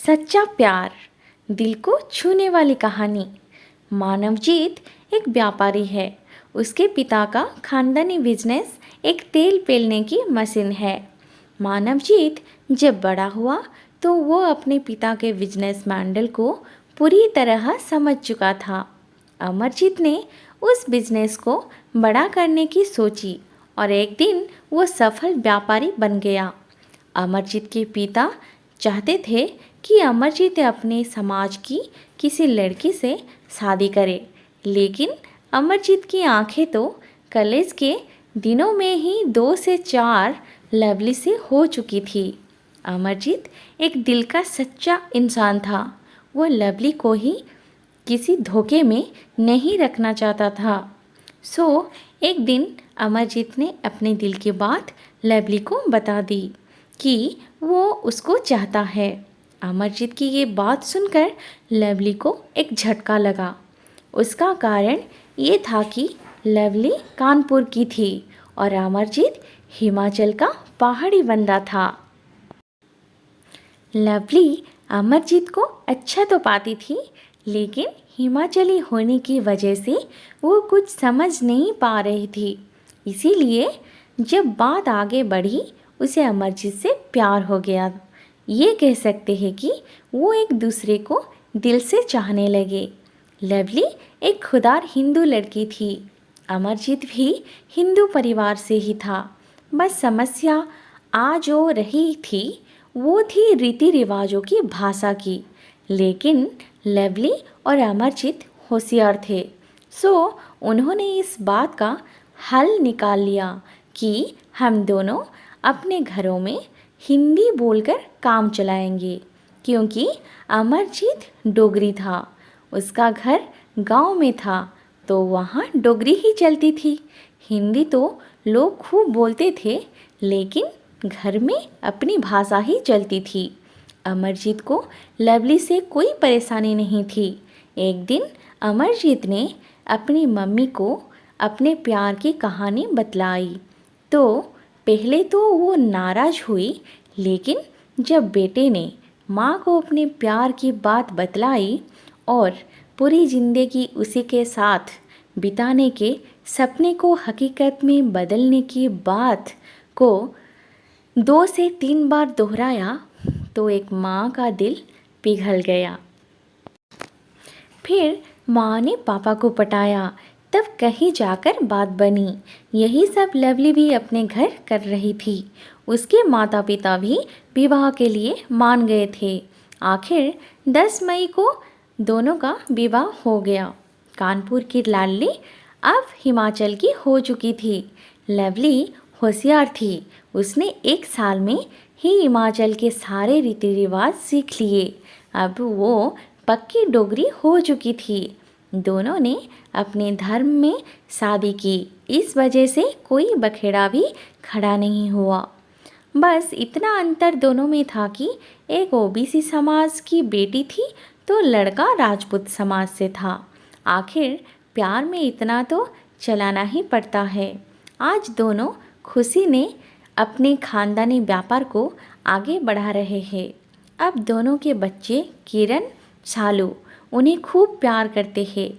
सच्चा प्यार, दिल को छूने वाली कहानी। मानवजीत एक व्यापारी है। उसके पिता का खानदानी बिजनेस एक तेल पेलने की मशीन है। मानवजीत जब बड़ा हुआ तो वो अपने पिता के बिजनेस मॉडल को पूरी तरह समझ चुका था। अमरजीत ने उस बिजनेस को बड़ा करने की सोची और एक दिन वो सफल व्यापारी बन गया। अमरजीत के पिता चाहते थे कि अमरजीत अपने समाज की किसी लड़की से शादी करे, लेकिन अमरजीत की आंखें तो कॉलेज के दिनों में ही 2 से 4 लवली से हो चुकी थी। अमरजीत एक दिल का सच्चा इंसान था। वो लवली को ही किसी धोखे में नहीं रखना चाहता था। एक दिन अमरजीत ने अपने दिल की बात लवली को बता दी कि वो उसको चाहता है। अमरजीत की ये बात सुनकर लवली को एक झटका लगा। उसका कारण ये था कि लवली कानपुर की थी और अमरजीत हिमाचल का पहाड़ी बंदा था। लवली अमरजीत को अच्छा तो पाती थी, लेकिन हिमाचली होने की वजह से वो कुछ समझ नहीं पा रही थी। इसीलिए जब बात आगे बढ़ी उसे अमरजीत से प्यार हो गया। ये कह सकते हैं कि वो एक दूसरे को दिल से चाहने लगे। लवली एक खुदार हिंदू लड़की थी। अमरजीत भी हिंदू परिवार से ही था। बस समस्या आ जो रही थी वो थी रीति रिवाजों की भाषा की। लेकिन लवली और अमरजीत होशियार थे, उन्होंने इस बात का हल निकाल लिया कि हम दोनों अपने घरों में हिंदी बोलकर काम चलाएंगे। क्योंकि अमरजीत डोगरी था, उसका घर गांव में था, तो वहाँ डोगरी ही चलती थी। हिंदी तो लोग खूब बोलते थे, लेकिन घर में अपनी भाषा ही चलती थी। अमरजीत को लवली से कोई परेशानी नहीं थी। एक दिन अमरजीत ने अपनी मम्मी को अपने प्यार की कहानी बतलाई तो पहले तो वो नाराज़ हुई, लेकिन जब बेटे ने माँ को अपने प्यार की बात बतलाई और पूरी ज़िंदगी उसी के साथ बिताने के सपने को हकीकत में बदलने की बात को 2 से 3 बार दोहराया तो एक माँ का दिल पिघल गया। फिर माँ ने पापा को पटाया, तब कहीं जाकर बात बनी। यही सब लवली भी अपने घर कर रही थी। उसके माता पिता भी विवाह के लिए मान गए थे। आखिर 10 मई को दोनों का विवाह हो गया। कानपुर की लाडली अब हिमाचल की हो चुकी थी। लवली होशियार थी। उसने 1 साल में ही हिमाचल के सारे रीति रिवाज सीख लिए। अब वो पक्की डोगरी हो चुकी थी। दोनों ने अपने धर्म में शादी की। इस वजह से कोई बखेड़ा भी खड़ा नहीं हुआ। बस इतना अंतर दोनों में था कि एक ओबीसी समाज की बेटी थी तो लड़का राजपूत समाज से था। आखिर प्यार में इतना तो चलाना ही पड़ता है। आज दोनों खुशी ने अपने खानदानी व्यापार को आगे बढ़ा रहे हैं। अब दोनों के बच्चे किरण, शालू उन्हें खूब प्यार करते हैं।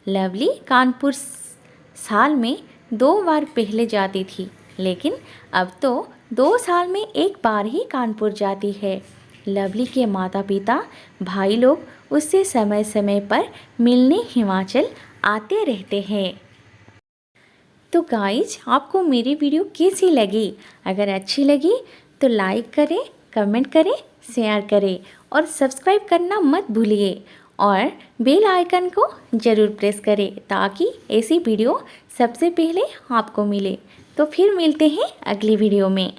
लवली कानपुर साल में 2 बार पहले जाती थी, लेकिन अब तो 2 साल में 1 बार ही कानपुर जाती है। लवली के माता पिता भाई लोग उससे समय समय पर मिलने हिमाचल आते रहते हैं। तो गाइज, आपको मेरी वीडियो कैसी लगी? अगर अच्छी लगी तो लाइक करें, कमेंट करें, शेयर करें और सब्सक्राइब करना मत भूलिए और बेल आइकन को ज़रूर प्रेस करें ताकि ऐसी वीडियो सबसे पहले आपको मिले। तो फिर मिलते हैं अगली वीडियो में।